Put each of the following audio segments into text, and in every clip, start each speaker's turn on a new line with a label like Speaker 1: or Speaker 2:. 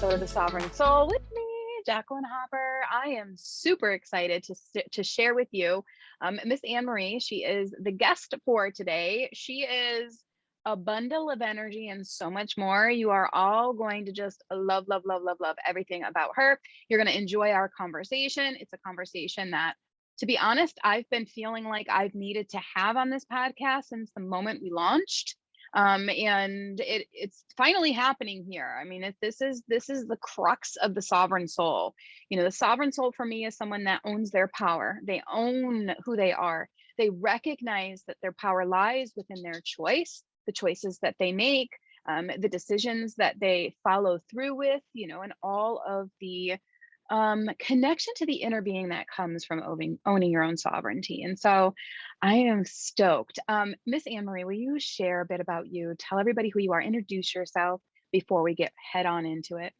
Speaker 1: episode of The Sovereign Soul with me, Jacqueline Hopper. I am super excited to share with you Miss Anne-Marie. She is the guest for today. She is a bundle of energy and so much more. You are all going to just love, love, love, love, love everything about her. You're going to enjoy our conversation. It's a conversation that, to be honest, I've been feeling like I've needed to have on this podcast since the moment we launched. And it's finally happening here. I mean, this is the crux of the sovereign soul. You know, the sovereign soul for me is someone that owns their power. They own who they are. They recognize that their power lies within their choice, the choices that they make, the decisions that they follow through with, and all of the connection to the inner being that comes from owning your own sovereignty. And so I am stoked. Miss Anne-Marie, will you share a bit about you? Tell everybody who you are, introduce yourself before we get head on into it.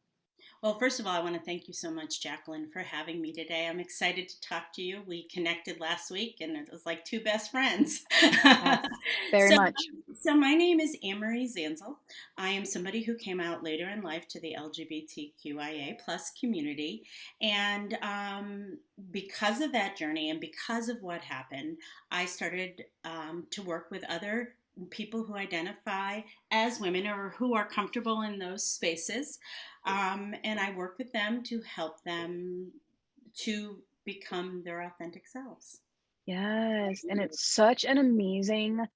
Speaker 2: Well, first of all, I want to thank you so much, Jacqueline, for having me today. I'm excited to talk to you. We connected last week and it was like two best friends.
Speaker 1: Yes, very
Speaker 2: so,
Speaker 1: much.
Speaker 2: so my name is Anne-Marie Zanzal. I am somebody who came out later in life to the LGBTQIA plus community. And because of that journey and because of what happened, I started to work with other people who identify as women or who are comfortable in those spaces. And I work with them to help them to become their authentic selves.
Speaker 1: Yes. And it's such an amazing,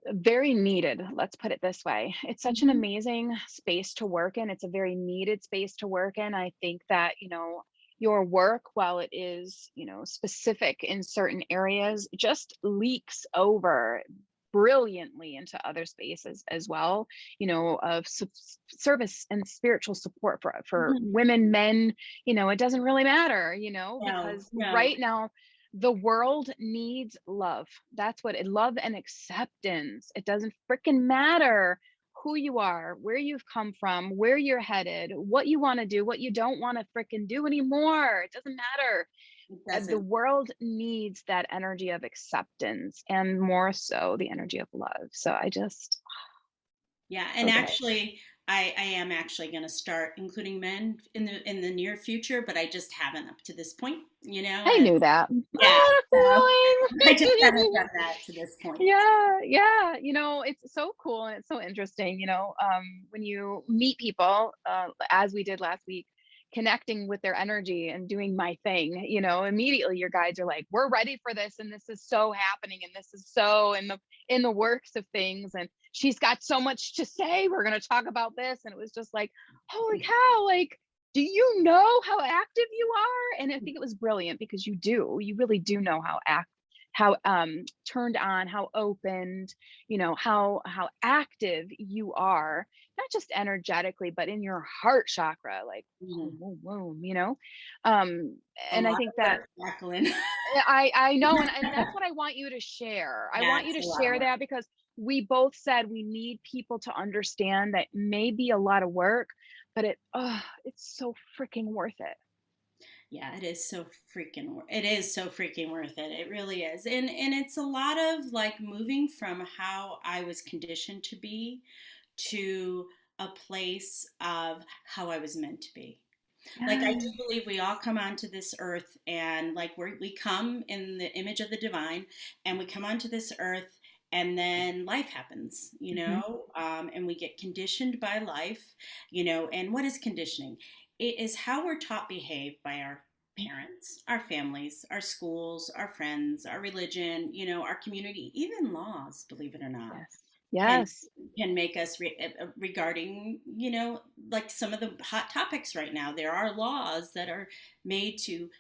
Speaker 1: very needed, let's put it this way. It's such an
Speaker 2: Mhm.
Speaker 1: amazing space to work in. It's a very needed space to work in. I think that, your work, while it is, specific in certain areas, just leaks over brilliantly into other spaces as well, of service and spiritual support for
Speaker 2: Mhm.
Speaker 1: women, men. It doesn't really matter,
Speaker 2: No,
Speaker 1: because
Speaker 2: no,
Speaker 1: right now the world needs love. That's what love and acceptance. It doesn't freaking matter who you are, where you've come from, where you're headed, what you want to do, what you don't want to freaking do anymore. It doesn't matter.
Speaker 2: it
Speaker 1: The
Speaker 2: doesn't.
Speaker 1: world needs that energy of acceptance and more so the energy of love. So I just,
Speaker 2: Yeah,
Speaker 1: so
Speaker 2: and
Speaker 1: good.
Speaker 2: actually, I am actually going to start including men in the near future, but I just haven't up to this point.
Speaker 1: I knew that.
Speaker 2: Yeah,
Speaker 1: I
Speaker 2: so
Speaker 1: had
Speaker 2: I just
Speaker 1: a
Speaker 2: haven't
Speaker 1: feeling.
Speaker 2: done that to this point.
Speaker 1: Yeah, yeah. It's so cool and it's so interesting, when you meet people, as we did last week, connecting with their energy and doing my thing, immediately your guides are like, we're ready for this, and this is so happening, and this is so in the works of things, and she's got so much to say. We're gonna talk about this. And it was just like, holy cow, like, do you know how active you are? And I think it was brilliant because you really do know how turned on, how opened, how active you are, not just energetically but in your heart chakra, like boom,
Speaker 2: Mhm.
Speaker 1: boom, boom, um
Speaker 2: A
Speaker 1: and I
Speaker 2: lot
Speaker 1: think
Speaker 2: of
Speaker 1: that
Speaker 2: work, Jacqueline.
Speaker 1: I know, and that's what I want you to share. I
Speaker 2: Yeah,
Speaker 1: want you
Speaker 2: it's
Speaker 1: to
Speaker 2: a lot of
Speaker 1: share
Speaker 2: work.
Speaker 1: that because we both said we need people to understand that may be a lot of work, but it's so freaking worth it.
Speaker 2: Yeah, it is so freaking worth it. It really is. And it's a lot of like moving from how I was conditioned to be to a place of how I was meant to be. Like I do
Speaker 1: Yeah.
Speaker 2: believe we all come onto this earth and like we come in the image of the divine and we come onto this earth and then life happens,
Speaker 1: Hmm.
Speaker 2: and we get conditioned by life, and what is conditioning? It is how we're taught behave by our parents, our families, our schools, our friends, our religion, our community, even laws, believe it or not,
Speaker 1: Yes.
Speaker 2: can
Speaker 1: Yes.
Speaker 2: make us regarding like some of the hot topics right now. There are laws that are made to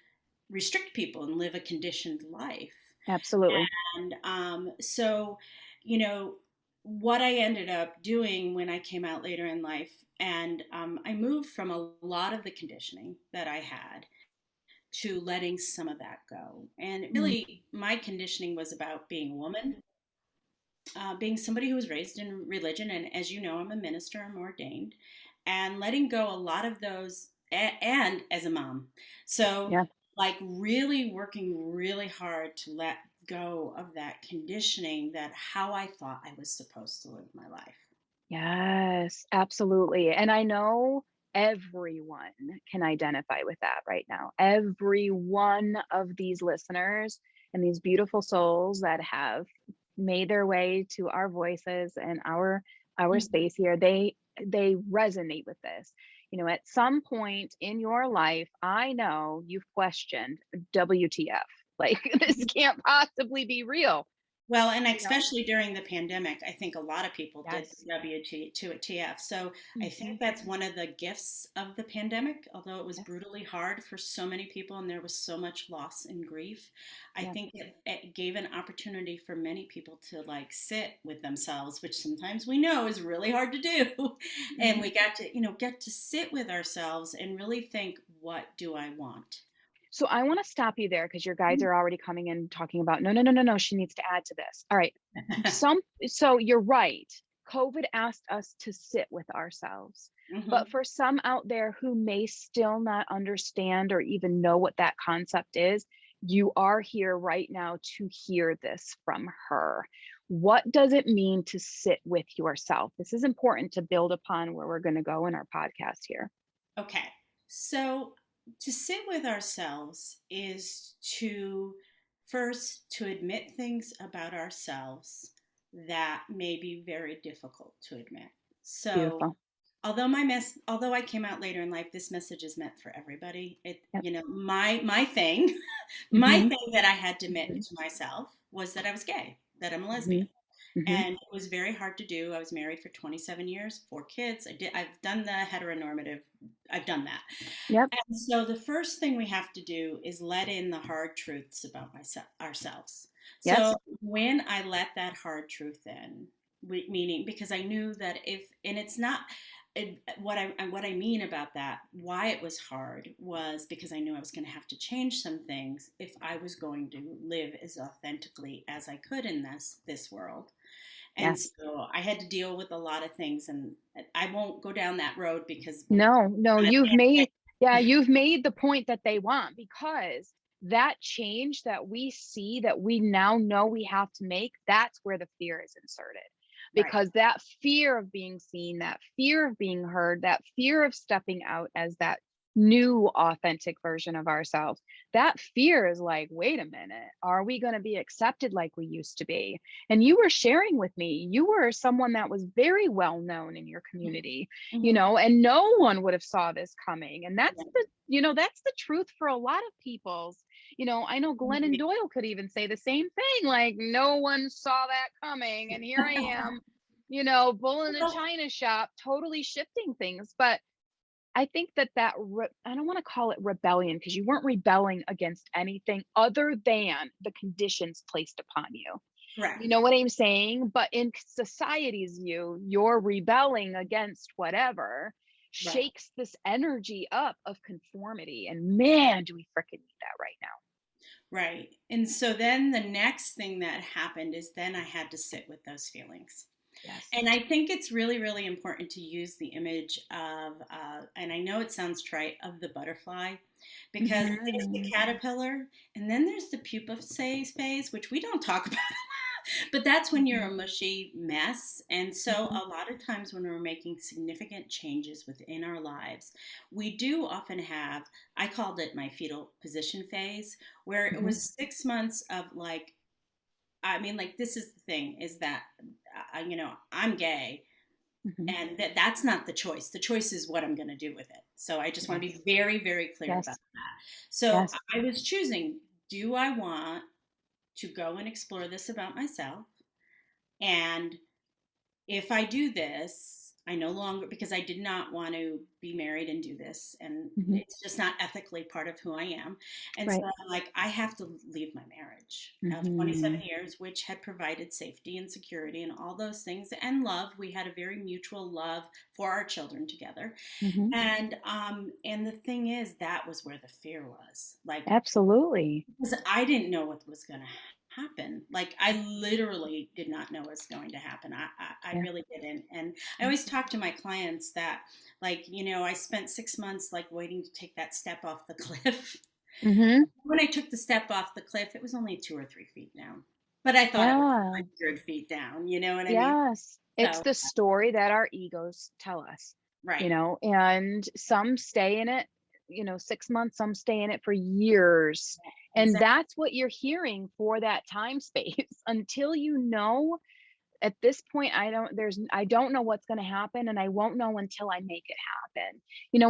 Speaker 2: restrict people and live a conditioned life.
Speaker 1: Absolutely.
Speaker 2: And so you know what I ended up doing when I came out later in life, and I moved from a lot of the conditioning that I had to letting some of that go. And
Speaker 1: Mm.
Speaker 2: really my conditioning was about being a woman, being somebody who was raised in religion, and as you know, I'm a minister, I'm ordained, and letting go a lot of those, and as a mom. So,
Speaker 1: Yeah.
Speaker 2: like, really working really hard to let go of that conditioning that how I thought I was supposed to live my life.
Speaker 1: Yes, absolutely. And I know. everyone can identify with that right now. Every one of these listeners and these beautiful souls that have made their way to our voices and our
Speaker 2: Mhm.
Speaker 1: space here, they resonate with this. At some point in your life, I know you've questioned WTF. Like, this can't possibly be real,
Speaker 2: Well, and
Speaker 1: you know?
Speaker 2: especially during the pandemic, I think a lot of people did
Speaker 1: Yes.
Speaker 2: WT2TF. So I
Speaker 1: Hmm.
Speaker 2: think that's one of the gifts of the pandemic, although it was
Speaker 1: Yes.
Speaker 2: brutally hard for so many people and there was so much loss and grief. I
Speaker 1: Yes.
Speaker 2: think it gave an opportunity for many people to like sit with themselves, which sometimes we know is really hard to do. And
Speaker 1: Mhm.
Speaker 2: we got to, get to sit with ourselves and really think, what do I want?
Speaker 1: So I want to stop you there because your guides are already coming in talking about no, no, no, no, no. She needs to add to this. All right. So you're right. COVID asked us to sit with ourselves. But
Speaker 2: Hmm.
Speaker 1: for some out there who may still not understand or even know what that concept is, you are here right now to hear this from her. What does it mean to sit with yourself? This is important to build upon where we're going to go in our podcast here.
Speaker 2: Okay. So to sit with ourselves is to first to admit things about ourselves that may be very difficult to admit. So
Speaker 1: Beautiful.
Speaker 2: although I came out later in life, this message is meant for everybody.
Speaker 1: Yep.
Speaker 2: My thing, my
Speaker 1: Hmm.
Speaker 2: thing that I had to admit
Speaker 1: Hmm.
Speaker 2: to myself was that I was gay, that I'm a
Speaker 1: Hmm.
Speaker 2: lesbian.
Speaker 1: Hmm.
Speaker 2: And it was very hard to do. I was married for 27 years, 4 kids. I've done the heteronormative, I've done that.
Speaker 1: Yep.
Speaker 2: And so the first thing we have to do is let in the hard truths about ourselves. So
Speaker 1: Yes.
Speaker 2: when I let that hard truth in, meaning because I knew that and it's not, what I mean about that, why it was hard was because I knew I was going to have to change some things if I was going to live as authentically as I could in this world. And
Speaker 1: Yes.
Speaker 2: so I had to deal with a lot of things, and I won't go down that road because we'll
Speaker 1: No, no,
Speaker 2: kind of
Speaker 1: you've made the point that they want, because that change that we see that we now know we have to make, that's where the fear is inserted.
Speaker 2: right.
Speaker 1: Because that fear of being seen, that fear of being heard, that fear of stepping out as that new authentic version of ourselves, that fear is like, wait a minute, are we going to be accepted like we used to be? And you were sharing with me, you were someone that was very well known in your community,
Speaker 2: Hmm.
Speaker 1: and no one would have saw this coming. And that's
Speaker 2: Yeah.
Speaker 1: the truth for a lot of people's. I know Glennon Doyle could even say the same thing, like, no one saw that coming, and here I am, bull in a
Speaker 2: Well,
Speaker 1: china shop, totally shifting things. But I think I don't want to call it rebellion, because you weren't rebelling against anything other than the conditions placed upon you. You
Speaker 2: correct.
Speaker 1: know what I'm saying? But in society's view, you're rebelling against whatever
Speaker 2: Right.
Speaker 1: shakes this energy up of conformity. And man, do we freaking need that right now.
Speaker 2: Right. And so then the next thing that happened is then I had to sit with those feelings.
Speaker 1: Yes.
Speaker 2: And I think it's really, really important to use the image of, and I know it sounds trite, of the butterfly, because there's the
Speaker 1: Hmm.
Speaker 2: caterpillar, and then there's the pupa phase, which we don't talk about. But that's when you're
Speaker 1: Hmm.
Speaker 2: a mushy mess. And so,
Speaker 1: Hmm.
Speaker 2: a lot of times when we're making significant changes within our lives, we do often have, I called it my fetal position phase, where it
Speaker 1: Hmm.
Speaker 2: was 6 months of like, I mean, like, this is the thing is that, I'm gay.
Speaker 1: Hmm.
Speaker 2: And that's not the choice. The choice is what I'm going to do with it. So I just want to be
Speaker 1: Yes.
Speaker 2: very, very clear about
Speaker 1: Yes.
Speaker 2: that. So
Speaker 1: Yes.
Speaker 2: I was choosing, do I want to go and explore this about myself? And if I do this, I no longer, because I did not want to be married and do this. And
Speaker 1: Hmm.
Speaker 2: it's just not ethically part of who I am. And so
Speaker 1: Right.
Speaker 2: I'm like, I have to leave my marriage of
Speaker 1: Hmm.
Speaker 2: 27 years, which had provided safety and security and all those things and love. We had a very mutual love for our children together.
Speaker 1: Hmm.
Speaker 2: And the thing is, that was where the fear was. Like,
Speaker 1: Absolutely.
Speaker 2: because I didn't know what was going to happen. Like, I literally did not know what was going to happen. I
Speaker 1: Yeah.
Speaker 2: really didn't. And I always talk to my clients that, like, I spent 6 months like waiting to take that step off the cliff.
Speaker 1: Hmm.
Speaker 2: When I took the step off the cliff, it was only 2 or 3 feet down. But I thought it was
Speaker 1: Yeah.
Speaker 2: 100 feet down. You know what I mean?
Speaker 1: Yes. It's
Speaker 2: So,
Speaker 1: the story that our egos tell us.
Speaker 2: Right.
Speaker 1: and some stay in it, 6 months, some stay in it for years. And
Speaker 2: Exactly.
Speaker 1: that's what you're hearing for that time space until at this point I don't know what's going to happen, and I won't know until I make it happen.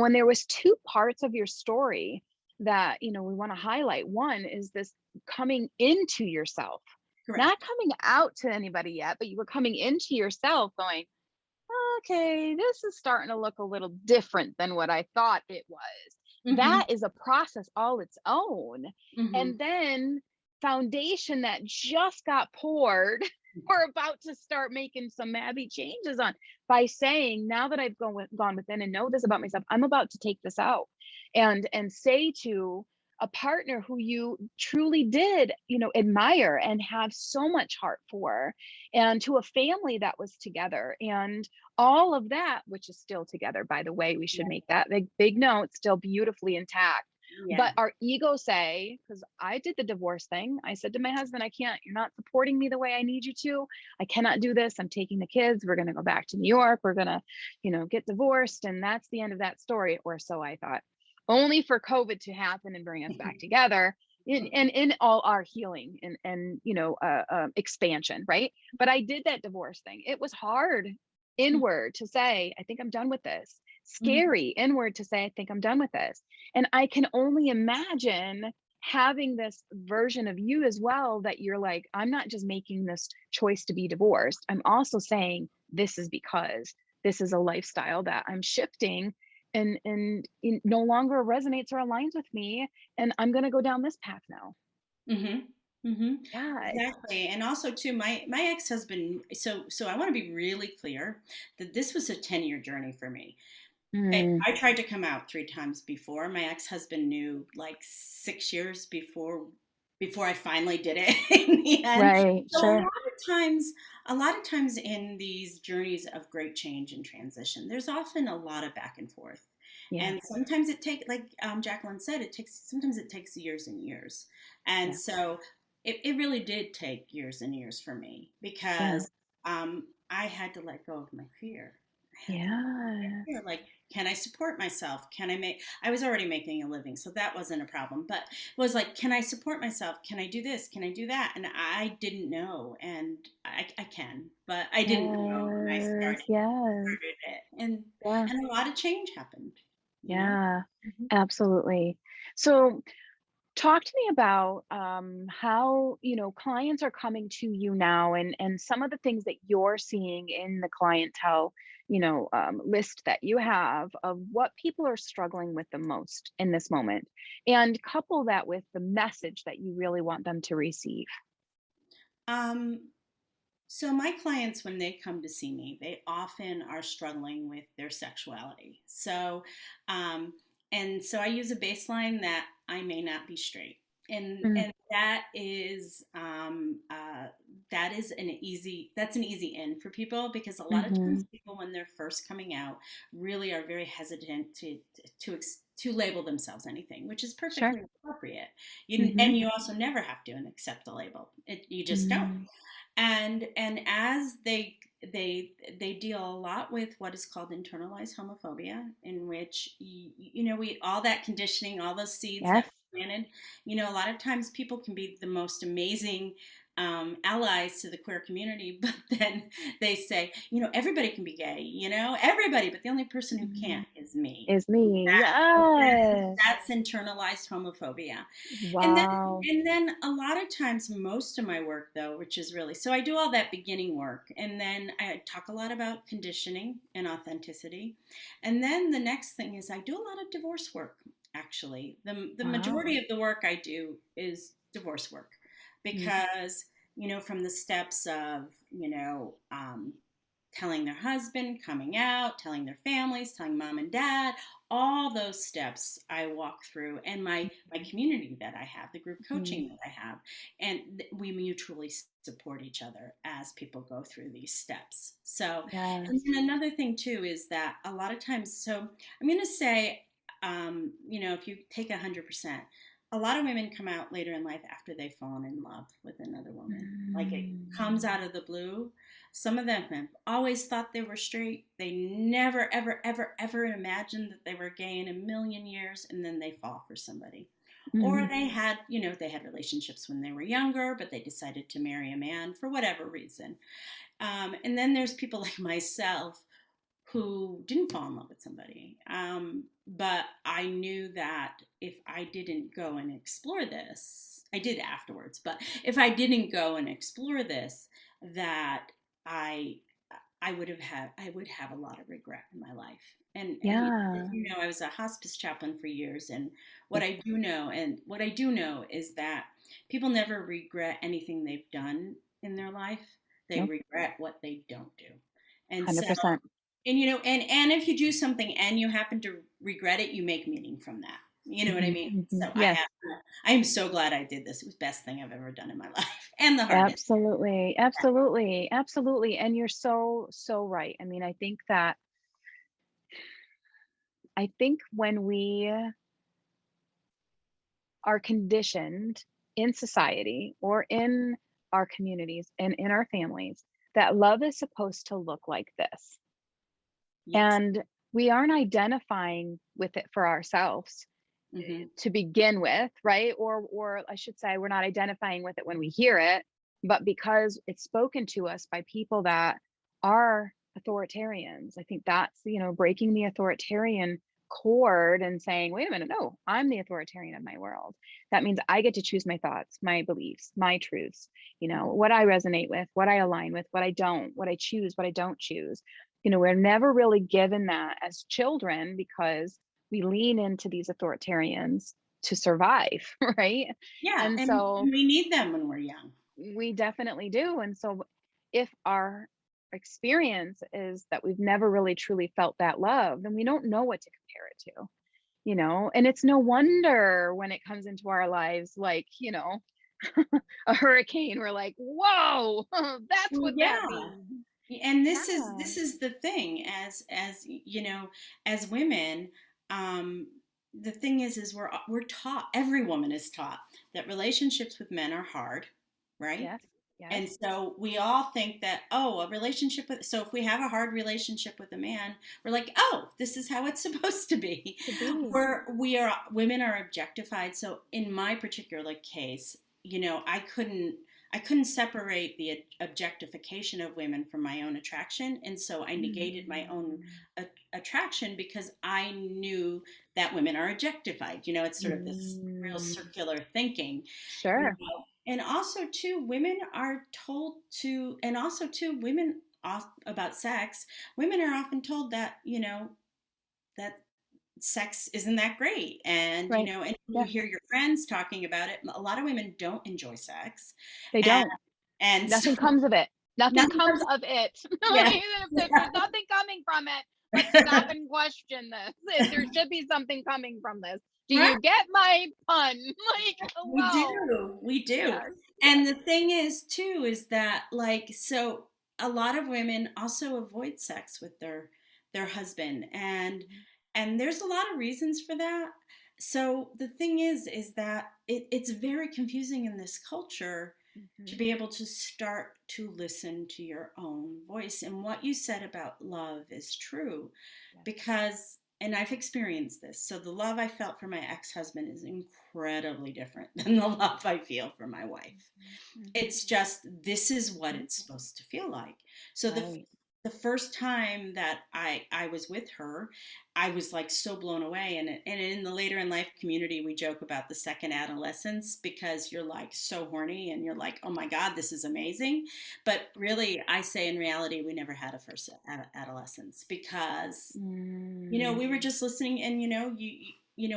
Speaker 1: When there was two parts of your story that we want to highlight. One is this coming into yourself, not
Speaker 2: Correct.
Speaker 1: coming out to anybody yet, but you were coming into yourself going, okay, this is starting to look a little different than what I thought it was.
Speaker 2: Hmm.
Speaker 1: That is a process all its own.
Speaker 2: Hmm.
Speaker 1: And then foundation that just got poured, we're about to start making some mabby changes on by saying, now that I've gone within and know this about myself, I'm about to take this out and say to a partner who you truly did, admire and have so much heart for, and to a family that was together, and all of that, which is still together, by the way, we should
Speaker 2: Yeah.
Speaker 1: make that big note, still beautifully intact.
Speaker 2: Yeah.
Speaker 1: But our ego say, because I did the divorce thing, I said to my husband, I can't, you're not supporting me the way I need you to. I cannot do this. I'm taking the kids. We're going to go back to New York. We're going to, get divorced. And that's the end of that story. Or so I thought, only for COVID to happen and bring us back together in all our healing and expansion. Right. But I did that divorce thing. It was hard inward to say, I think I'm done with this.
Speaker 2: Mhm.
Speaker 1: Scary inward to say, I think I'm done with this. And I can only imagine having this version of you as well, that you're like, I'm not just making this choice to be divorced. I'm also saying this is because this is a lifestyle that I'm shifting, and it no longer resonates or aligns with me, and I'm going to go down this path now.
Speaker 2: Mhm. Mhm.
Speaker 1: Yeah.
Speaker 2: Exactly. And also too, my ex-husband, so I want to be really clear that this was a 10-year journey for me.
Speaker 1: Mm,
Speaker 2: I tried to come out 3 times before. My ex-husband knew like 6 years before I finally did it in the end.
Speaker 1: right.
Speaker 2: So
Speaker 1: Sure.
Speaker 2: a lot of times in these journeys of great change and transition, there's often a lot of back and forth.
Speaker 1: Yeah.
Speaker 2: And sometimes it takes, like Jacqueline said, sometimes it takes years and years. And
Speaker 1: Yeah.
Speaker 2: so it really did take years and years for me
Speaker 1: Yeah.
Speaker 2: because I had to let go of my fear. I had to let go of my
Speaker 1: Yeah.
Speaker 2: fear. Like, can I support myself? I was already making a living, so that wasn't a problem. But it was like, can I support myself? Can I do this? Can I do that? And I didn't know. And I can, but I didn't know when I
Speaker 1: Yes. Yes.
Speaker 2: started it. And,
Speaker 1: Yeah.
Speaker 2: and a lot of change happened, you know?
Speaker 1: Yeah.
Speaker 2: Mhm.
Speaker 1: Absolutely. So talk to me about how clients are coming to you now, and some of the things that you're seeing in the clientele list that you have of what people are struggling with the most in this moment, and couple that with the message that you really want them to receive.
Speaker 2: Um, So my clients, when they come to see me, they often are struggling with their sexuality. Um, so I use a baseline that I may not be straight,
Speaker 1: Mm,
Speaker 2: and that is that's an easy in for people because a lot of
Speaker 1: mm-hmm.
Speaker 2: times people, when they're first coming out, really are very hesitant to label themselves anything, which is
Speaker 1: Sure.
Speaker 2: perfectly appropriate.
Speaker 1: Mm-hmm.
Speaker 2: And you also never have to accept a label. You just don't.
Speaker 1: Mm,
Speaker 2: And as they deal a lot with what is called internalized homophobia, in which we all that conditioning, all those seeds that
Speaker 1: yes.
Speaker 2: were planted. A lot of times people can be the most amazing allies to the queer community, but then they say, everybody can be gay, everybody, but the only person who
Speaker 1: Mm,
Speaker 2: can't is me.
Speaker 1: is me. Yes.
Speaker 2: That's internalized homophobia. And then
Speaker 1: Wow.
Speaker 2: and then a lot of times, most of my work, though, which is really, so I do all that beginning work, and then I talk a lot about conditioning and authenticity. And then the next thing is I do a lot of divorce work. Actually, the
Speaker 1: Wow.
Speaker 2: majority of the work I do is divorce work
Speaker 1: Mm,
Speaker 2: because, from the steps of, telling their husband, coming out, telling their families, telling mom and dad, all those steps I walk through, and my community that I have, the group
Speaker 1: mm,
Speaker 2: coaching that I have, and we mutually support each other as people go through these steps. So, and
Speaker 1: yes.
Speaker 2: then another thing too is that a lot of times, so I'm going to say, if you take 100%. a lot of women come out later in life after they've fallen in love with another woman. Like it comes
Speaker 1: Mm.
Speaker 2: out of the blue. Some of them have always thought they were straight. They never, ever, ever, ever imagined that they were gay in a million years, and then they fall for somebody. Or
Speaker 1: Mhm.
Speaker 2: they had, they had relationships when they were younger, but they decided to marry a man for whatever reason. And then there's people like myself who didn't fall in love with somebody. But I knew that if I didn't go and explore this, I did afterwards, but if I didn't go and explore this, that I I would have a lot of regret in my life. And as
Speaker 1: Yeah.
Speaker 2: you know, I was a hospice chaplain for years, and
Speaker 1: Yeah.
Speaker 2: what I do know is that people never regret anything they've done in their life. They
Speaker 1: Nope.
Speaker 2: regret what they don't do. And so
Speaker 1: 100%.
Speaker 2: and if you do something and you happen to regret it, you make meaning from that. You know what I
Speaker 1: Mhm.
Speaker 2: mean? So
Speaker 1: Mhm. Yes.
Speaker 2: I am so glad I did this. It was the best thing I've ever done in my life, and the hardest.
Speaker 1: Absolutely. Absolutely. Absolutely. And you're so, so right. I mean, I think when we are conditioned in society or in our communities and in our families that love is supposed to look like this.
Speaker 2: Yes.
Speaker 1: And we aren't identifying with it for ourselves
Speaker 2: Hmm.
Speaker 1: to begin with, right? Or I should say we're not identifying with it when we hear it, but because it's spoken to us by people that are authoritarians. I think that's, breaking the authoritarian cord and saying, wait a minute, no, I'm the authoritarian of my world. That means I get to choose my thoughts, my beliefs, my truths, what I resonate with, what I align with, what I don't, what I choose, what I don't choose. We're never really given that as children because we lean into these authoritarians to survive, right?
Speaker 2: Yeah,
Speaker 1: And
Speaker 2: and
Speaker 1: so
Speaker 2: we need them when we're young.
Speaker 1: we definitely do. And so if our experience is that we've never really truly felt that love, then we don't know what to compare it to. And it's no wonder when it comes into our lives, like, a hurricane, we're like, whoa, that's
Speaker 2: Well,
Speaker 1: what that
Speaker 2: yeah.
Speaker 1: means.
Speaker 2: And
Speaker 1: Yeah.
Speaker 2: this is the thing as as women, um the thing is we're taught, every woman is taught that relationships with men are hard, right?
Speaker 1: Yes.
Speaker 2: And
Speaker 1: Yes.
Speaker 2: so we all think that, oh, a relationship with, so if we have a hard relationship with a man, we're like, oh, this is how it's supposed to be.
Speaker 1: To be.
Speaker 2: Women are objectified. So in my particular case, I couldn't separate the objectification of women from my own attraction. And so I negated my own
Speaker 1: Mm.
Speaker 2: attraction because I knew that women are objectified. It's sort of this real
Speaker 1: Mm.
Speaker 2: circular thinking. you
Speaker 1: Sure.
Speaker 2: know and also too, women are told to, and also too, about sex, women are often told that that sex isn't that great, and
Speaker 1: Right.
Speaker 2: and you
Speaker 1: Yeah.
Speaker 2: hear your friends talking about it. A lot of women don't enjoy sex,
Speaker 1: They
Speaker 2: and
Speaker 1: don't.
Speaker 2: so
Speaker 1: Nothing comes of it. Nothing
Speaker 2: nothing
Speaker 1: comes
Speaker 2: comes.
Speaker 1: of it.
Speaker 2: Yeah.
Speaker 1: If there's nothing coming from it, let's stop and question this. If there should be something coming from this. Do
Speaker 2: Right.
Speaker 1: you get my pun? Like,
Speaker 2: We
Speaker 1: hello.
Speaker 2: do. We do.
Speaker 1: Yes.
Speaker 2: And
Speaker 1: Yes.
Speaker 2: the thing is too is that, like, so a lot of women also avoid sex with their husband, and there's a lot of reasons for that. So the thing is that it's very confusing in this culture to
Speaker 1: Mhm.
Speaker 2: be able to start to listen to your own voice. And what you said about love is true,
Speaker 1: Yes.
Speaker 2: because, and I've experienced this. So the love I felt for my ex-husband is incredibly different than the love I feel for my wife.
Speaker 1: Mhm. Mhm.
Speaker 2: It's just, this is what it's supposed to feel like. So
Speaker 1: Right.
Speaker 2: the first time that I was with her, I was like so blown away. And in the later in life community, we joke about the second adolescence, because you're like so horny and you're like, oh my God, this is amazing. But really, I say in reality, we never had a first adolescence, because we were
Speaker 1: Mm.
Speaker 2: just listening. And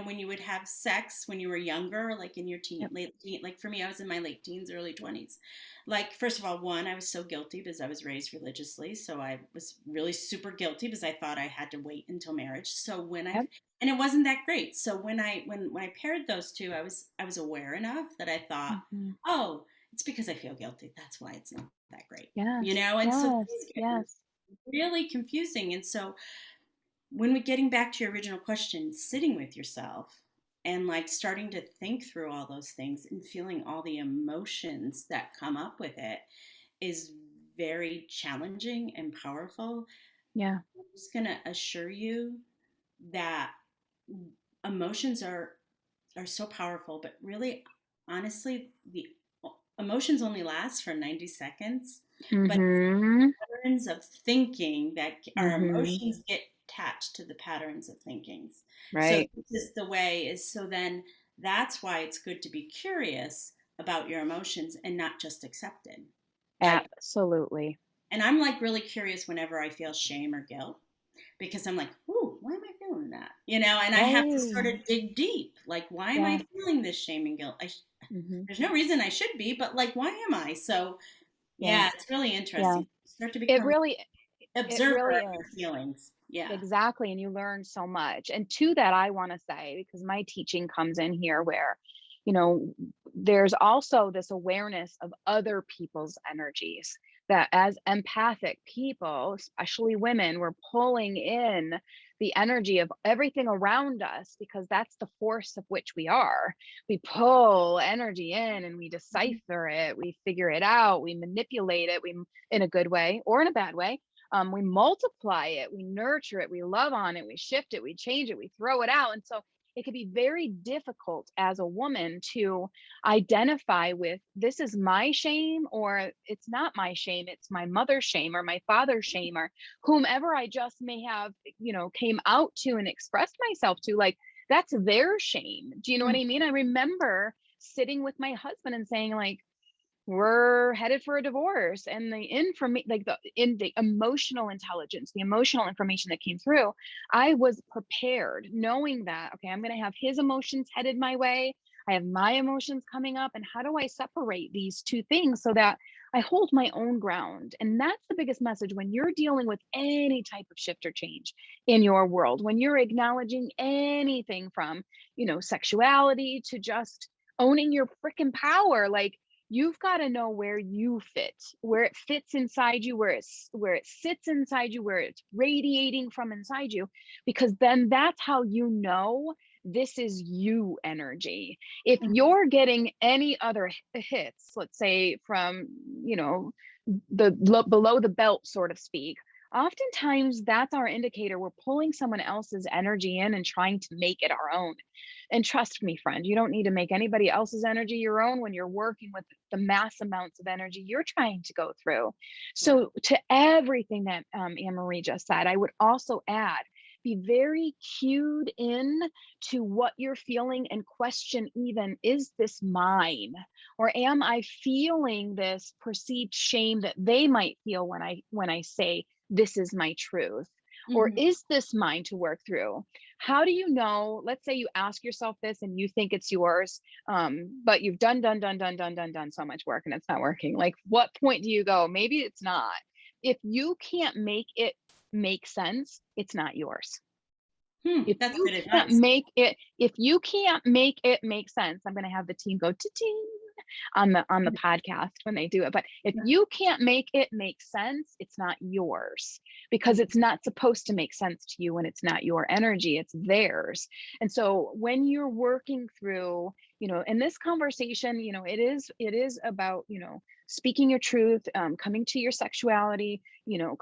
Speaker 2: when you would have sex when you were younger, like in your
Speaker 1: Yep.
Speaker 2: late teen, like for me, I was in my late teens, early 20s. Like, first of all, one, I was so guilty because I was raised religiously, so I was really super guilty because I thought I had to wait until marriage. So
Speaker 1: Yep.
Speaker 2: and it wasn't that great. So when I paired those two, I was aware enough that I thought,
Speaker 1: Mhm.
Speaker 2: oh, it's because I feel guilty, that's why it's not that great.
Speaker 1: Yes.
Speaker 2: And so
Speaker 1: Yes.
Speaker 2: things get
Speaker 1: Yes.
Speaker 2: really confusing. And so when we're getting back to your original question, sitting with yourself, and like starting to think through all those things and feeling all the emotions that come up with it is very challenging and powerful.
Speaker 1: Yeah.
Speaker 2: I'm just going to assure you that emotions are so powerful, but really, honestly, the emotions only last for 90 seconds, but
Speaker 1: Mm-hmm.
Speaker 2: patterns of thinking that our
Speaker 1: Mm-hmm.
Speaker 2: emotions get attached to the patterns of thinkings. So
Speaker 1: Right.
Speaker 2: this is the way is so then that's why it's good to be curious about your emotions and not just accepted. Like,
Speaker 1: Absolutely.
Speaker 2: and I'm like really curious whenever I feel shame or guilt because I'm like, ooh, why am I feeling that? And I have to sort
Speaker 1: Right.
Speaker 2: of dig deep. Like, why am I
Speaker 1: Yeah.
Speaker 2: feeling this shame and guilt?
Speaker 1: Mm-hmm.
Speaker 2: There's no reason I should be, but like, why am I? So,
Speaker 1: Yeah.
Speaker 2: yeah, it's really
Speaker 1: Yeah.
Speaker 2: interesting. Start to
Speaker 1: It
Speaker 2: become
Speaker 1: really, it
Speaker 2: observer
Speaker 1: really
Speaker 2: of your
Speaker 1: is.
Speaker 2: feelings. Yeah.
Speaker 1: Exactly. And you learn so much. And to that, I want to say, because my teaching comes in here where, you know, there's also this awareness of other people's energies that as empathic people, especially women, we're pulling in the energy of everything around us because that's the force of which we are. We pull energy in and we decipher it, we figure it out, we manipulate it, we in a good way or in a bad way. We multiply it, we nurture it, we love on it, we shift it, we change it, we throw it out. And so it can be very difficult as a woman to identify with this is my shame or it's not my shame, it's my mother's shame or my father's shame or whomever I just may have, came out to and expressed myself to. Like, that's their shame. Do you know what I mean? I remember sitting with my husband and saying, like, we're headed for a divorce, and the information, like the emotional intelligence, the emotional information that came through, I was prepared knowing that, okay, I'm going to have his emotions headed my way, I have my emotions coming up, and how do I separate these two things so that I hold my own ground? And that's the biggest message when you're dealing with any type of shift or change in your world, when you're acknowledging anything from, sexuality to just owning your freaking power. Like, you've got to know where you fit, where it fits inside you, where it sits inside you, where it's radiating from inside you, because then that's how you know this is you energy. If
Speaker 2: Mhm.
Speaker 1: you're getting any other hits, let's say from, you know, below the belt, sort of speak, oftentimes that's our indicator we're pulling someone else's energy in and trying to make it our own. And trust me, friend, you don't need to make anybody else's energy your own when you're working with the mass amounts of energy you're trying to go through.
Speaker 2: Yeah.
Speaker 1: So, to everything that Anne-Marie just said, I would also add, be very cued in to what you're feeling and question, even, is this mine? Or am I feeling this perceived shame that they might feel when I say this is my truth? Or
Speaker 2: Hmm.
Speaker 1: is this mine to work through? How do you know? Let's say you ask yourself this and you think it's yours, but you've done so much work and it's not working. Like, what point do you go, maybe it's not? If you can't make it make sense, it's not yours. If
Speaker 2: That's
Speaker 1: you
Speaker 2: good
Speaker 1: can't
Speaker 2: advice.
Speaker 1: make it, if you can't make it make sense, I'm going to have the team go ting on the podcast when they do it. But if
Speaker 2: Yeah.
Speaker 1: you can't make it make sense, it's not yours, because
Speaker 2: Mhm.
Speaker 1: it's not supposed to make sense to you when it's not your energy, it's theirs. And so when you're working through, in this conversation, it is about, speaking your truth, coming to your sexuality,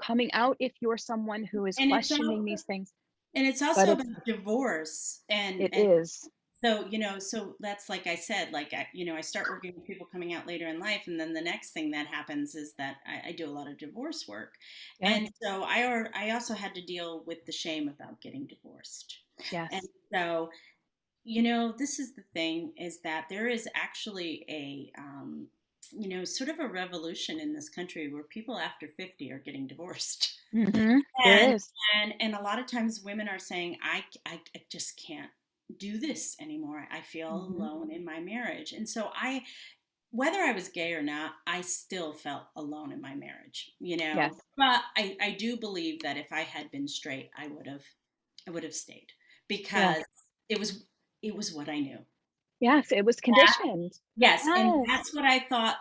Speaker 1: coming out if you're someone who is
Speaker 2: And it's
Speaker 1: questioning
Speaker 2: all
Speaker 1: these things.
Speaker 2: and it's
Speaker 1: But
Speaker 2: also
Speaker 1: it's
Speaker 2: about divorce and
Speaker 1: it is.
Speaker 2: so so that's like I said, like I start working with people coming out later in life, and then the next thing that happens is that I do a lot of divorce work,
Speaker 1: Yeah.
Speaker 2: and so I also had to deal with the shame about getting divorced, and
Speaker 1: Yes.
Speaker 2: so this is the thing is that there is actually a sort of a revolution in this country where people after 50 are getting divorced.
Speaker 1: There
Speaker 2: and
Speaker 1: is.
Speaker 2: and a lot of times women are saying I just can't do this anymore. I feel
Speaker 1: Hmm.
Speaker 2: alone in my marriage. And so whether I was gay or not, I still felt alone in my marriage.
Speaker 1: Yes.
Speaker 2: But I do believe that if I had been straight, I would have stayed
Speaker 1: Yeah.
Speaker 2: because it was it was what I knew.
Speaker 1: Yes. It was conditioned.
Speaker 2: Yes, and
Speaker 1: Yes.
Speaker 2: that's what I thought.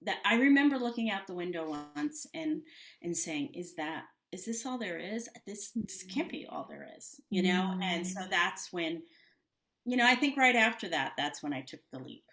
Speaker 2: That I remember looking out the window once and saying, is this all there is? This can't
Speaker 1: Mhm.
Speaker 2: be all there is. And so
Speaker 1: Mm.
Speaker 2: that's when I think right after that, that's when I took the leap,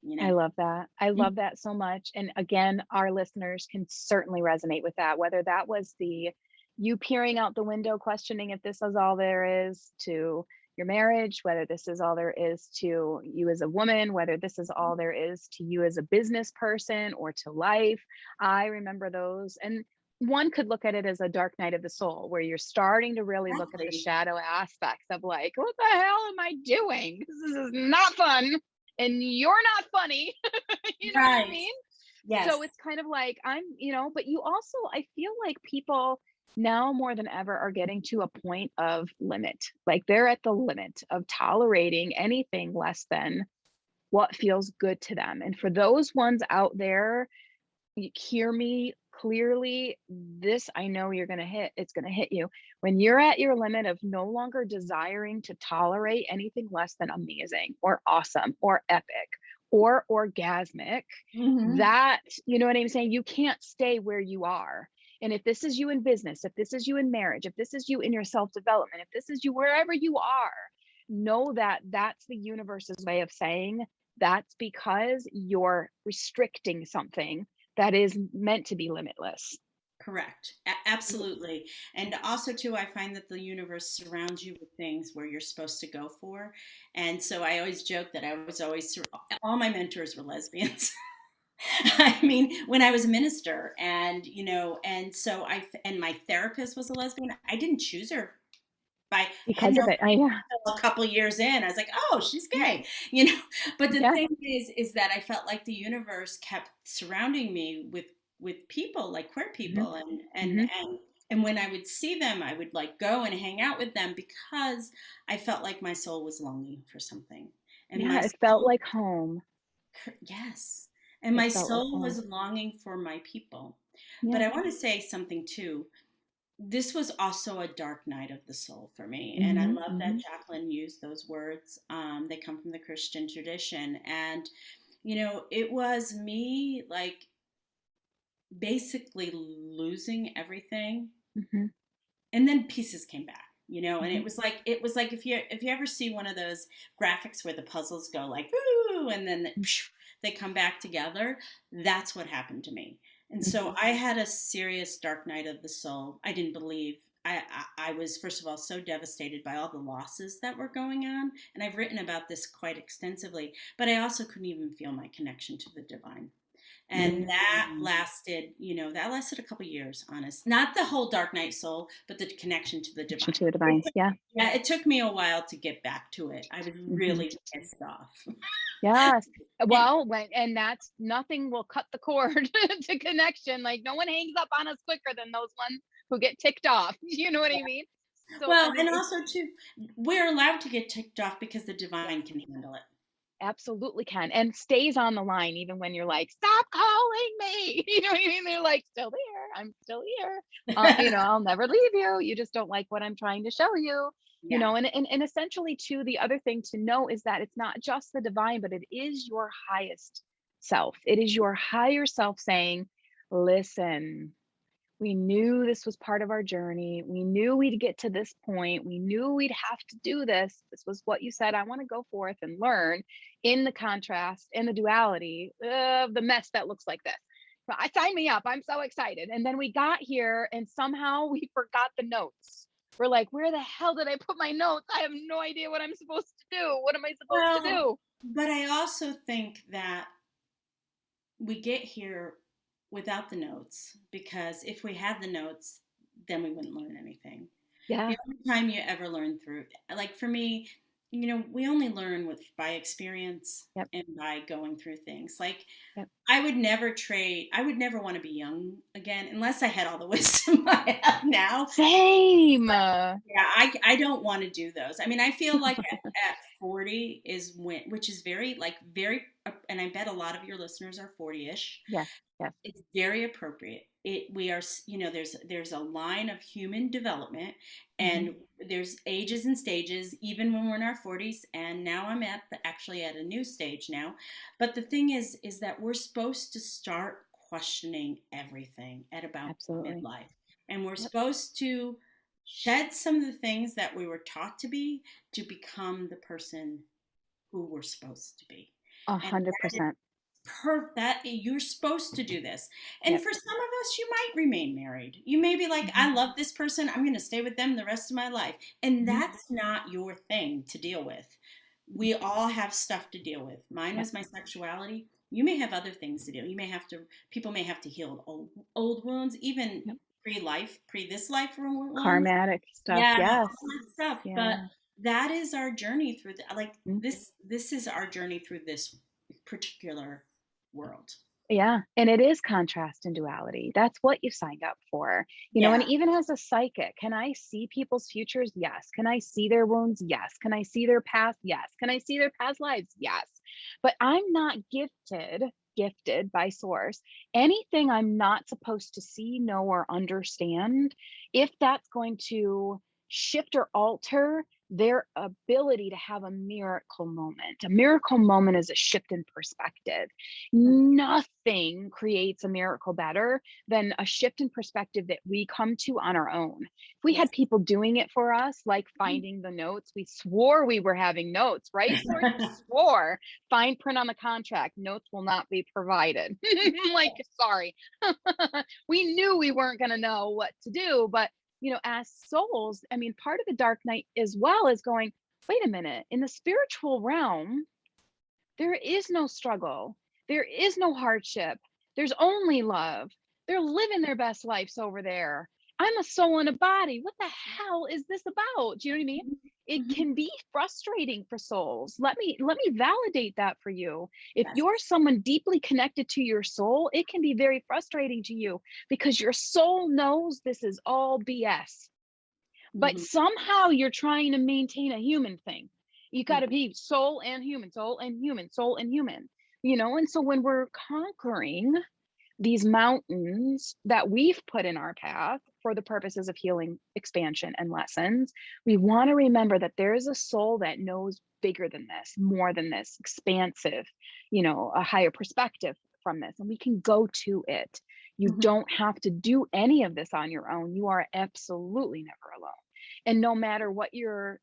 Speaker 2: you
Speaker 1: I
Speaker 2: know?
Speaker 1: love that. I
Speaker 2: Mm.
Speaker 1: love that so much. And again, our listeners can certainly resonate with that, whether that was the you peering out the window, questioning if this is all there is to your marriage, whether this is all there is to you as a woman, whether this is all there is to you as a business person or to life. I remember those. And one could look at it as a dark night of the soul, where you're starting to really look at the
Speaker 2: Exactly.
Speaker 1: shadow aspects of like, what the hell am I doing? This is not fun and you're not funny. You know what I
Speaker 2: Right.
Speaker 1: mean?
Speaker 2: Yes.
Speaker 1: So it's kind of like but you also, I feel like people now more than ever are getting to a point of limit. Like they're at the limit of tolerating anything less than what feels good to them. And for those ones out there, you hear me clearly. This I know you're going to hit, it's going to hit you when you're at your limit of no longer desiring to tolerate anything less than amazing or awesome or epic or orgasmic.
Speaker 2: Hmm.
Speaker 1: That, you know what I'm saying, you can't stay where you are. And if this is you in business, if this is you in marriage, if this is you in your self development, if this is you wherever you are, know that that's the universe's way of saying that's because you're restricting something that is meant to be limitless.
Speaker 2: Correct. Absolutely. And also, too, I find that the universe surrounds you with things where you're supposed to go for. And so I always joke that I was always, all my mentors were lesbians. I mean, when I was a minister, and so and my therapist was a lesbian. I didn't choose her. I had
Speaker 1: Because
Speaker 2: no
Speaker 1: of it. I yeah.
Speaker 2: until a couple years in. I was like, oh, she's gay, you know. But the
Speaker 1: Yeah.
Speaker 2: thing is that I felt like the universe kept surrounding me with people like queer
Speaker 1: Mhm.
Speaker 2: people,
Speaker 1: Mhm.
Speaker 2: and when I would see them, I would like go and hang out with them because I felt like my soul was longing for something, and
Speaker 1: Yeah,
Speaker 2: my
Speaker 1: it felt
Speaker 2: soul,
Speaker 1: like home.
Speaker 2: yes, and
Speaker 1: It
Speaker 2: my
Speaker 1: felt like
Speaker 2: soul
Speaker 1: home.
Speaker 2: was longing for my people. But
Speaker 1: Yeah.
Speaker 2: I want to say something too. This was also a dark night of the soul for me. And I
Speaker 1: Mhm.
Speaker 2: love that
Speaker 1: Mhm.
Speaker 2: Jacqueline used those words. They come from the Christian tradition. And, it was me like basically losing everything.
Speaker 1: Mhm.
Speaker 2: And then pieces came back. And
Speaker 1: Mhm.
Speaker 2: it was like if you ever see one of those graphics where the puzzles go like woo and then they come back together, that's what happened to me. And so
Speaker 1: Mhm.
Speaker 2: I had a serious dark night of the soul. I didn't believe. I was, first of all, so devastated by all the losses that were going on. And I've written about this quite extensively, but I also couldn't even feel my connection to the divine. And
Speaker 1: Mm.
Speaker 2: that lasted a couple years, honest. Not the whole Dark Knight Soul, but the connection to the
Speaker 1: Connection
Speaker 2: divine.
Speaker 1: to the divine. Yeah.
Speaker 2: Yeah, it took me a while to get back to it. I was
Speaker 1: Mhm.
Speaker 2: really pissed off.
Speaker 1: Yes.
Speaker 2: And
Speaker 1: Well, and that's nothing will cut the cord to connection. Like no one hangs up on us quicker than those ones who get ticked off. You know what I mean? So I
Speaker 2: well,
Speaker 1: mean,
Speaker 2: and
Speaker 1: it's
Speaker 2: also too, we're allowed to get ticked off because the divine can handle it.
Speaker 1: absolutely can, and stays on the line even when you're like, "Stop calling me." You know what I mean? They're like, "Still here. I'm still here. I'll never leave you. You just don't like what I'm trying to show you."
Speaker 2: Yeah.
Speaker 1: And essentially too, the other thing to know is that it's not just the divine, but it is your highest self. It is your higher self saying, "Listen, we knew this was part of our journey. We knew we'd get to this point. We knew we'd have to do this. This was what you said. I want to go forth and learn in the contrast, in the duality of the mess that looks like this. But I signed me up. I'm so excited." And then we got here and somehow we forgot the notes. We're like, where the hell did I put my notes? I have no idea what I'm supposed to do. What am I supposed to
Speaker 2: Well,
Speaker 1: do?
Speaker 2: but I also think that we get here without the notes because if we had the notes, then we wouldn't learn anything.
Speaker 1: Yeah.
Speaker 2: The only time you ever learn through, like for me, we only learn with by experience
Speaker 1: Yep.
Speaker 2: and by going through things. Like
Speaker 1: Yep.
Speaker 2: I would never want to be young again unless I had all the wisdom I have now.
Speaker 1: Same.
Speaker 2: Yeah, I don't want to do those. I mean, I feel like at 40 is when, which is very, like, very, and I bet a lot of your listeners are 40-ish.
Speaker 1: Yes. Yes.
Speaker 2: It's very appropriate. We are, there's a line of human development,
Speaker 1: Hmm.
Speaker 2: and there's ages and stages, even when we're in our 40s. And now I'm actually at a new stage now. But the thing is that we're supposed to start questioning everything at about
Speaker 1: Absolutely.
Speaker 2: midlife, and we're
Speaker 1: Yep.
Speaker 2: supposed to shed some of the things that we were taught to be to become the person who we're supposed to be. And that is
Speaker 1: 100%.
Speaker 2: that you're supposed to do this. And
Speaker 1: Yep.
Speaker 2: for some of us, you might remain married. You may be like,
Speaker 1: Mhm.
Speaker 2: I love this person. I'm going to stay with them the rest of my life. And
Speaker 1: Mhm.
Speaker 2: that's not your thing to deal with. We all have stuff to deal with. Mine
Speaker 1: Yep.
Speaker 2: was my sexuality. You may have other things to do. You may have to, people may have to heal old wounds, even
Speaker 1: Yep.
Speaker 2: pre this life wounds.
Speaker 1: Karmatic stuff.
Speaker 2: Yeah, all
Speaker 1: Yes.
Speaker 2: that stuff. But
Speaker 1: Yeah.
Speaker 2: that is our journey through like
Speaker 1: Mm.
Speaker 2: this is our journey through this particular world.
Speaker 1: Yeah, and it is contrast and duality. That's what you signed up for. And
Speaker 2: Yeah.
Speaker 1: even as a psychic, can I see people's futures? Yes. Can I see their wounds? Yes. Can I see their past? Yes. Can I see their past lives? Yes. But I'm not gifted by source. Anything I'm not supposed to see, know, or understand, if that's going to shift or alter their ability to have a miracle moment. A miracle moment is a shift in perspective. Nothing creates a miracle better than a shift in perspective that we come to on our own. If we
Speaker 2: Yes.
Speaker 1: had people doing it for us, like finding the notes, we swore we were having notes, right? So you swore, fine print on the contract, notes will not be provided. Like, sorry. We knew we weren't going to know what to do, but as souls, I mean, part of the dark night as well is going, wait a minute, in the spiritual realm, there is no struggle. There is no hardship. There's only love. They're living their best lives over there. I'm a soul in a body. What the hell is this about? Do you know what I mean? It
Speaker 2: Mhm.
Speaker 1: can be frustrating for souls. Let me validate that for you. If
Speaker 2: Yes.
Speaker 1: you're someone deeply connected to your soul, it can be very frustrating to you because your soul knows this is all BS, but
Speaker 2: Mhm.
Speaker 1: somehow you're trying to maintain a human thing. You got
Speaker 2: Mhm.
Speaker 1: to be soul and human, soul and human, soul and human, and so when we're conquering these mountains that we've put in our path for the purposes of healing, expansion, and lessons, we want to remember that there is a soul that knows bigger than this, more than this, expansive, a higher perspective from this, and we can go to it. You
Speaker 2: Mhm.
Speaker 1: don't have to do any of this on your own. You are absolutely never alone. And no matter what your,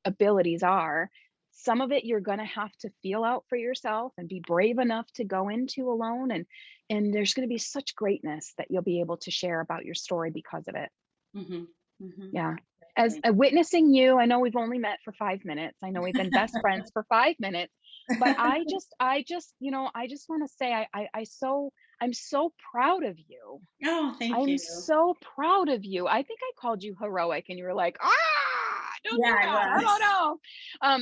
Speaker 1: abilities are, some of it you're going to have to feel out for yourself and be brave enough to go into alone, and there's going to be such greatness that you'll be able to share about your story because of it.
Speaker 2: Mhm. Mhm.
Speaker 1: Yeah. As
Speaker 2: Exactly.
Speaker 1: witnessing you, I know we've only met for 5 minutes. I know we've been best friends for 5 minutes, but I just want to say, I'm so proud of you.
Speaker 2: Oh, thank
Speaker 1: I'm
Speaker 2: you.
Speaker 1: so proud of you. I think I called you heroic and you were like, don't do
Speaker 2: Yeah, I
Speaker 1: that. I don't
Speaker 2: was.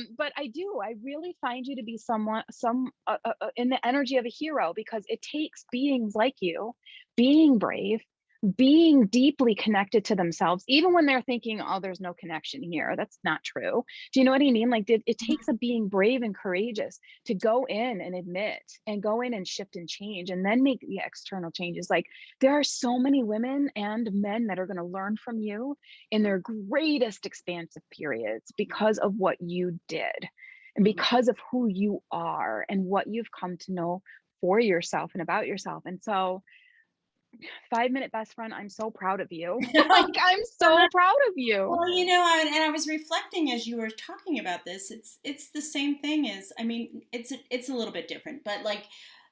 Speaker 1: know. But I do. I really find you to be in the energy of a hero, because it takes beings like you being brave, being deeply connected to themselves, even when they're thinking, oh, there's no connection here. That's not true. Do you know what I mean? Like, it takes a being brave and courageous to go in and admit and go in and shift and change and then make the external changes. Like, there are so many women and men that are going to learn from you in their greatest expansive periods because of what you did and
Speaker 2: Mhm.
Speaker 1: because of who you are and what you've come to know for yourself and about yourself. And so, 5 minute best friend, I'm so proud of you. Like, I'm so proud of you.
Speaker 2: Well, and I was reflecting as you were talking about this. It's the same thing as, I mean, it's a little bit different, but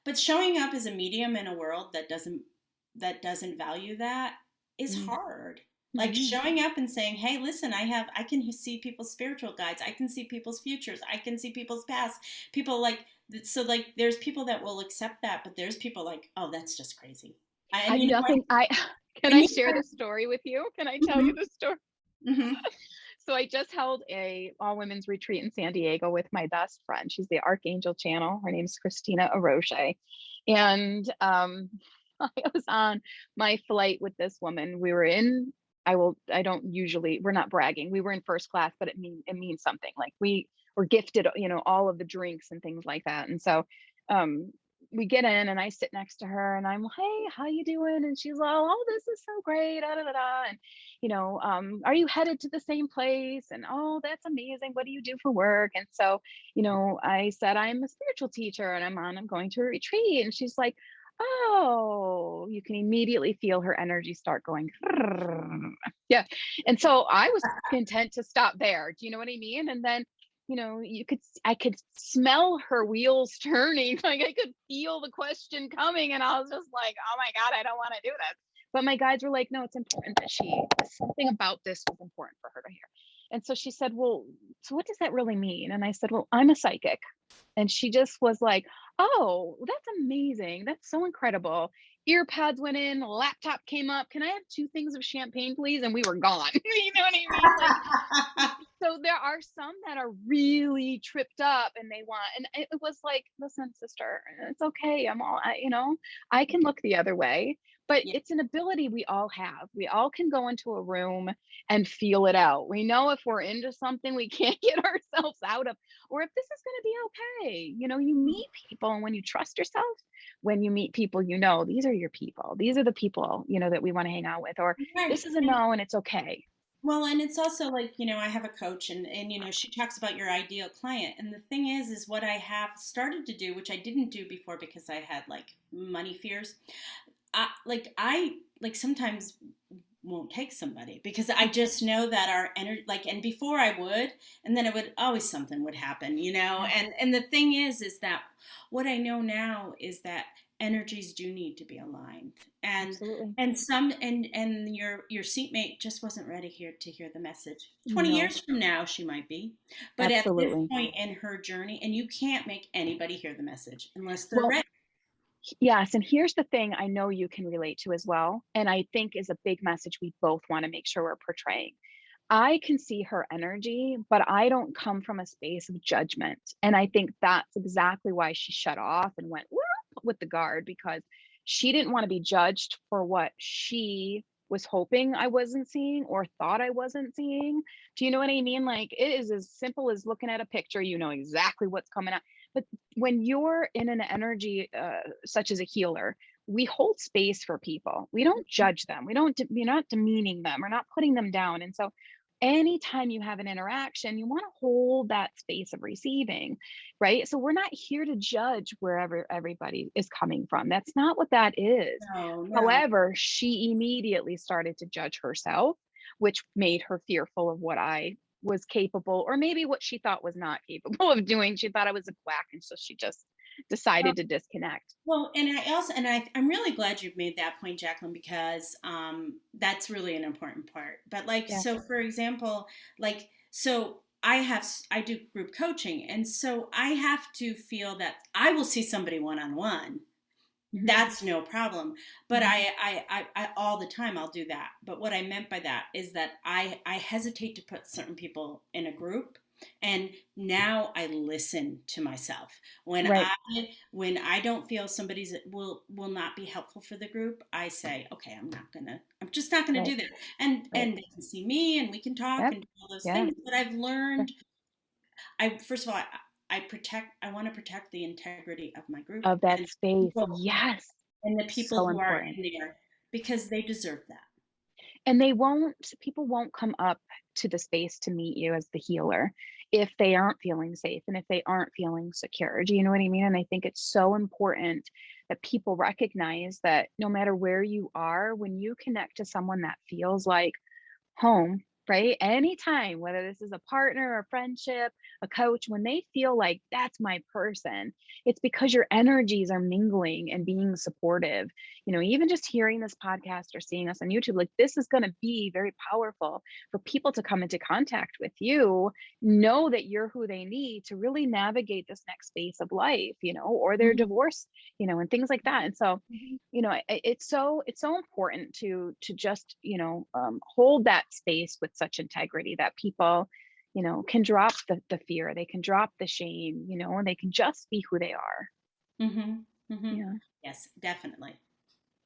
Speaker 2: but showing up as a medium in a world that doesn't value that is hard. Like
Speaker 1: Mm-hmm.
Speaker 2: showing up and saying, "Hey, listen, I can see people's spiritual guides. I can see people's futures. I can see people's past. People like so like there's people that will accept that, but there's people like, oh, that's just crazy. And
Speaker 1: I
Speaker 2: you know what?
Speaker 1: nothing I Can
Speaker 2: And
Speaker 1: I
Speaker 2: you
Speaker 1: share this story with you? Can I tell you
Speaker 2: Mhm.
Speaker 1: the story?
Speaker 2: Mhm.
Speaker 1: So I just held a all women's retreat in San Diego with my best friend. She's the Archangel Channel. Her name's Christina Aroche. And I was on my flight with this woman. We were in, I don't usually, we're not bragging. We were in first class, but it means something. Like, we were gifted, all of the drinks and things like that. And so um we get in and I sit next to her and I'm, hey, how you doing? And she's like, oh, this is so great. Da, da, da, da. And are you headed to the same place? And, oh, that's amazing. What do you do for work? And so, I said, I'm a spiritual teacher and I'm going to a retreat. And she's like, oh, you can immediately feel her energy start going. Yeah. And so I was content to stop there. Do you know what I mean? And then I could smell her wheels turning. Like I could feel the question coming. And I was just like, oh my God, I don't want to do this. But my guides were like, no, it's important that something about this was important for her to hear. And so she said, well, so what does that really mean? And I said, well, I'm a psychic. And she just was like, oh, that's amazing. That's so incredible. Ear pads went in, laptop came up. Can I have 2 things of champagne, please? And we were gone. You know what I mean? Like, so there are some that are really tripped up and they want, and it was like, listen, sister, it's okay. I can look the other way, but
Speaker 2: Yeah.
Speaker 1: it's an ability we all have. We all can go into a room and feel it out. We know if we're into something we can't get ourselves out of, or if this is going to be okay. You meet people, and when you trust yourself, when you meet people, these are your people. These are the people, that we want to hang out with, or
Speaker 2: Right.
Speaker 1: this is a no and it's okay.
Speaker 2: Well, and it's also like, I have a coach and she talks about your ideal client. And the thing is what I have started to do, which I didn't do before because I had like money fears. I sometimes won't take somebody because I just know that our energy, like, and before I would, and then it would always, something would happen,
Speaker 1: Yeah,
Speaker 2: and the thing is that what I know now is that energies do need to be aligned, and
Speaker 1: absolutely.
Speaker 2: your seatmate just wasn't ready here to hear the message. 20
Speaker 1: No,
Speaker 2: years from now she might be, but at this
Speaker 1: absolutely.
Speaker 2: point in her journey, and you can't make anybody hear the message unless they're
Speaker 1: Well,
Speaker 2: ready.
Speaker 1: yes, and here's the thing I know you can relate to as well, and I think is a big message we both want to make sure we're portraying. I can see her energy, but I don't come from a space of judgment. And I think that's exactly why she shut off and went "Whoop," with the guard, because she didn't want to be judged for what she was hoping I wasn't seeing or thought I wasn't seeing. Do you know what I mean? Like it is as simple as looking at a picture, you know exactly what's coming out. But when you're in an energy such as a healer, we hold space for people. We don't judge them. We're not demeaning them. We're not putting them down. And so anytime you have an interaction, you want to hold that space of receiving, right? So we're not here to judge wherever everybody is coming from. That's not what that is.
Speaker 2: No, no.
Speaker 1: However, she immediately started to judge herself, which made her fearful of what I was capable, or maybe what she thought was not capable of doing. She thought I was a quack, and so she just decided to disconnect.
Speaker 2: Well, and I also, I'm really glad you've made that point, Jacqueline, because that's really an important part. But like,
Speaker 1: Yeah.
Speaker 2: so for example, like, so I do group coaching, and so I have to feel that I will see somebody one on one.
Speaker 1: Mhm.
Speaker 2: That's no problem. But
Speaker 1: Mhm.
Speaker 2: I all the time I'll do that. But what I meant by that is that I hesitate to put certain people in a group. And now I listen to myself.
Speaker 1: Right.
Speaker 2: When I don't feel somebody's will not be helpful for the group, I say, okay, I'm just not gonna
Speaker 1: Right.
Speaker 2: do that.
Speaker 1: Right.
Speaker 2: And they can see me and we can talk
Speaker 1: Yep.
Speaker 2: and do all those
Speaker 1: Yeah.
Speaker 2: things. But I've
Speaker 1: Sure.
Speaker 2: learned I first of all I want to protect the integrity of my group
Speaker 1: Of that
Speaker 2: and
Speaker 1: space.
Speaker 2: people
Speaker 1: Yes.
Speaker 2: and the people
Speaker 1: So
Speaker 2: who are
Speaker 1: important.
Speaker 2: in there because they deserve that.
Speaker 1: And people won't come up to the space to meet you as the healer if they aren't feeling safe and if they aren't feeling secure. Do you know what I mean? And I think it's so important that people recognize that no matter where you are, when you connect to someone that feels like home, right? Anytime, whether this is a partner, a friendship, a coach, when they feel like that's my person, it's because your energies are mingling and being supportive. Even just hearing this podcast or seeing us on YouTube, like this is going to be very powerful for people to come into contact with you, know that you're who they need to really navigate this next phase of life, or their
Speaker 2: Mhm,
Speaker 1: divorce, and things like that. And so
Speaker 2: mhm.
Speaker 1: it's so important to just hold that space with such integrity that people can drop the fear, they can drop the shame, and they can just be who they are.
Speaker 2: Mhm, mhm.
Speaker 1: Yeah.
Speaker 2: Yes, definitely.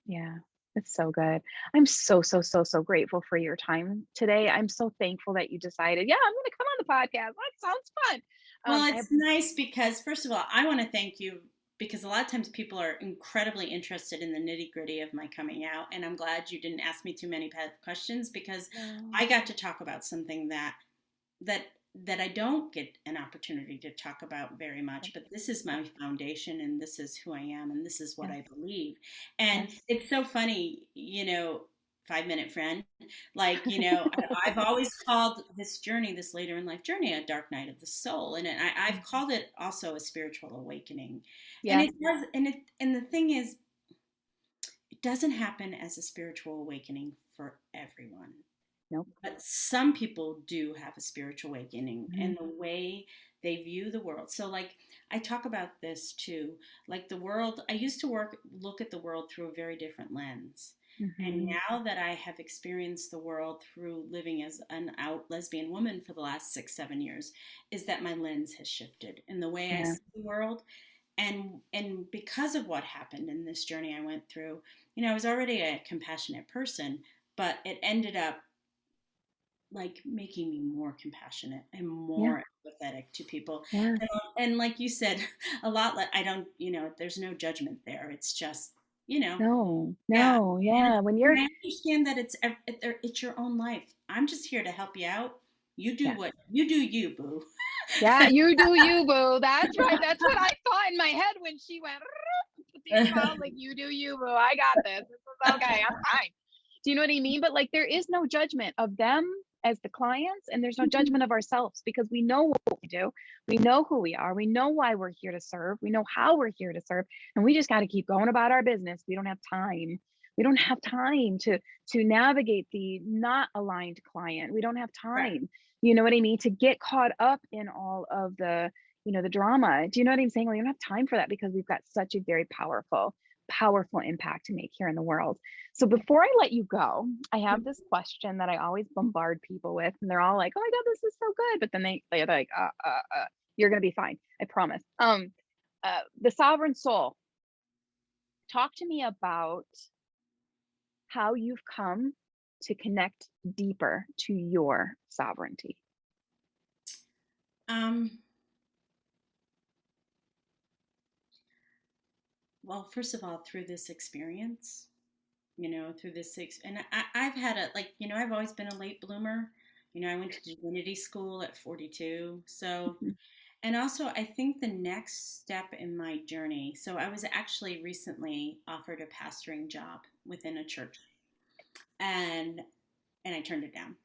Speaker 1: Yeah. It's so good. I'm so so so so grateful for your time today. I'm so thankful that you decided, yeah, I'm going to come on the podcast. That sounds fun.
Speaker 2: Well,
Speaker 1: I have
Speaker 2: it's nice because first of all, I want to thank you because a lot of times people are incredibly interested in the nitty-gritty of my coming out, and I'm glad you didn't ask me too many questions because
Speaker 1: no.
Speaker 2: I got to talk about something that that I don't get an opportunity to talk about very much, but this is my foundation and this is who I am and this is what
Speaker 1: Yes.
Speaker 2: I believe. And
Speaker 1: Yes.
Speaker 2: it's so funny, 5-minute friend. Like, I've always called this journey, this later in life journey, a dark night of the soul. And I've called it also a spiritual awakening. And
Speaker 1: Yeah.
Speaker 2: it does, and the thing is, it doesn't happen as a spiritual awakening for everyone.
Speaker 1: Nope.
Speaker 2: But some people do have a spiritual awakening
Speaker 1: Mhm.
Speaker 2: and the way they view the world. So, like, I talk about this too. Like, the world, I used to look at the world through a very different lens. And
Speaker 1: Mhm.
Speaker 2: now that I have experienced the world through living as an out lesbian woman for the last 6, 7 years, is that my lens has shifted in the way I
Speaker 1: Yeah.
Speaker 2: see the world. And because of what happened in this journey I went through, I was already a compassionate person, but it ended up like making me more compassionate and
Speaker 1: Yeah.
Speaker 2: more empathetic to people.
Speaker 1: Yeah.
Speaker 2: And like you said, a lot like I don't, there's no judgment there. It's just, you know,
Speaker 1: No.
Speaker 2: yeah.
Speaker 1: No.
Speaker 2: And
Speaker 1: Yeah. When you're
Speaker 2: I understand that it's your own life. I'm just here to help you out. You do
Speaker 1: yeah.
Speaker 2: what you do, you boo.
Speaker 1: Yeah, you do you, boo. That's right. That's what I thought in my head when she went put the info out, like, you do you, boo. I got this. This is okay. I'm fine. Do you know what I mean? But like there is no judgment of them as the clients, and there's no judgment of ourselves because we know what we do. We know who we are. We know why we're here to serve. We know how we're here to serve. And we just got to keep going about our business. We don't have time. We don't have time to navigate the not aligned client. We don't have
Speaker 2: Right.
Speaker 1: time, you know what I mean, to get caught up in all of the, the drama. Do you know what I'm saying? We don't have time for that because we've got such a very powerful impact to make here in the world. So before I let you go, I have this question that I always bombard people with, and they're all like, "Oh my God, this is so good!" But then they're like, "You're gonna be fine, I promise." The sovereign soul. Talk to me about how you've come to connect deeper to your sovereignty.
Speaker 2: Um, well, first of all, through this experience, through and I've had I've always been a late bloomer. I went to divinity school at 42. So,
Speaker 1: Mhm.
Speaker 2: and also I think the next step in my journey, so I was actually recently offered a pastoring job within a church, and I turned it down.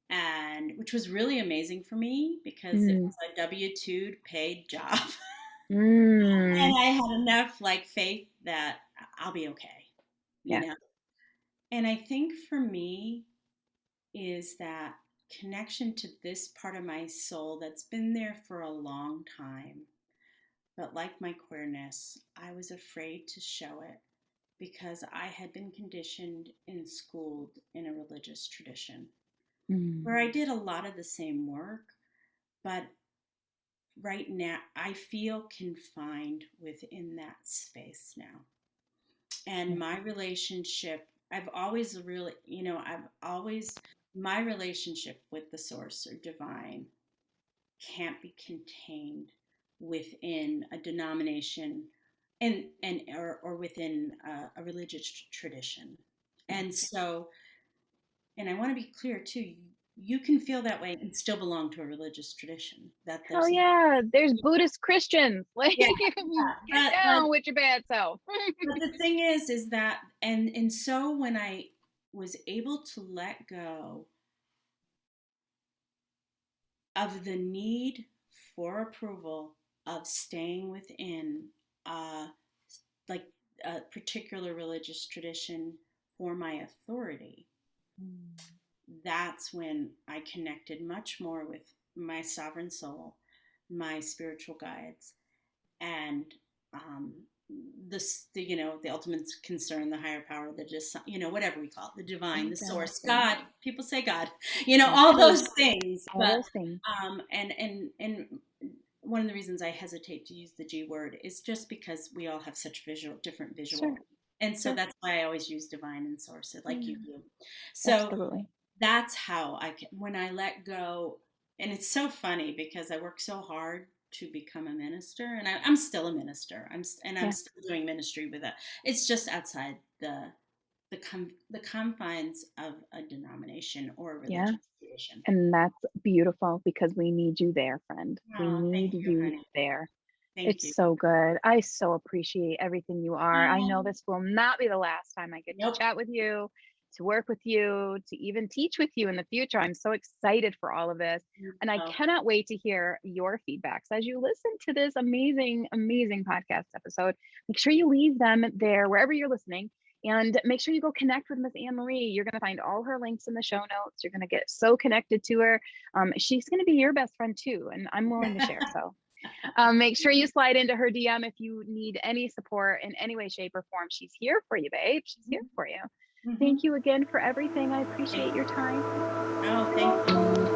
Speaker 2: And which was really amazing for me because it
Speaker 1: Mm.
Speaker 2: was a W-2 paid job.
Speaker 1: Mm.
Speaker 2: And I had enough like faith that I'll be okay, you
Speaker 1: Yeah.
Speaker 2: know. And I think for me, is that connection to this part of my soul that's been there for a long time. But like my queerness, I was afraid to show it because I had been conditioned and schooled in a religious tradition
Speaker 1: Mm.
Speaker 2: where I did a lot of the same work. But right now, I feel confined within that space now. And
Speaker 1: Yeah.
Speaker 2: my relationship, I've always really, my relationship with the source or divine can't be contained within a denomination or within a religious tradition.
Speaker 1: Yeah.
Speaker 2: And so, and I want to be clear too, you can feel that way and still belong to a religious tradition. That
Speaker 1: Hell
Speaker 2: there's
Speaker 1: yeah. There's Buddhist Christians. Like,
Speaker 2: yeah,
Speaker 1: get
Speaker 2: but
Speaker 1: down with your bad self.
Speaker 2: but the thing is that and so when I was able to let go of the need for approval of staying within uh like a particular religious tradition for my authority,
Speaker 1: Mm.
Speaker 2: that's when I connected much more with my sovereign soul, my spiritual guides, and um, the ultimate concern, the higher power, the just whatever we call it, the divine, the source,
Speaker 1: Exactly.
Speaker 2: God. People say God,
Speaker 1: Yeah.
Speaker 2: all
Speaker 1: Truth.
Speaker 2: those things.
Speaker 1: All
Speaker 2: But
Speaker 1: those things.
Speaker 2: and one of the reasons I hesitate to use the G word is just because we all have such different
Speaker 1: Sure.
Speaker 2: visual, and so
Speaker 1: Sure.
Speaker 2: that's why I always use divine and source, like you
Speaker 1: Yeah.
Speaker 2: do. So
Speaker 1: Absolutely.
Speaker 2: that's how I can, when I let go. And it's so funny because I worked so hard to become a minister, and I'm still a minister. I'm
Speaker 1: Yeah.
Speaker 2: still doing ministry with it. It's just outside the confines of a denomination or a
Speaker 1: Yeah.
Speaker 2: religious tradition.
Speaker 1: And that's beautiful because we need you there, friend. We
Speaker 2: Oh, thank
Speaker 1: need
Speaker 2: you,
Speaker 1: you
Speaker 2: honey.
Speaker 1: there.
Speaker 2: Thank you.
Speaker 1: It's so good. I so appreciate everything you are. I know
Speaker 2: Um,
Speaker 1: this will not be the last time I get to
Speaker 2: nope.
Speaker 1: chat with you. to work with you, to even teach with you in the future. I'm so excited for all of this. And I
Speaker 2: Oh,
Speaker 1: cannot wait to hear your feedbacks as you listen to this amazing, amazing podcast episode. Make sure you leave them there wherever you're listening. And make sure you go connect with Miss Anne-Marie. You're going to find all her links in the show notes. You're going to get so connected to her. She's going to be your best friend too. And I'm willing to share. So make sure you slide into her DM if you need any support in any way, shape, or form. She's here for you, babe. She's here for you.
Speaker 2: mm-hmm.
Speaker 1: Thank you again for everything. I
Speaker 2: Thank
Speaker 1: appreciate your
Speaker 2: you.
Speaker 1: time.
Speaker 2: Oh, thank you.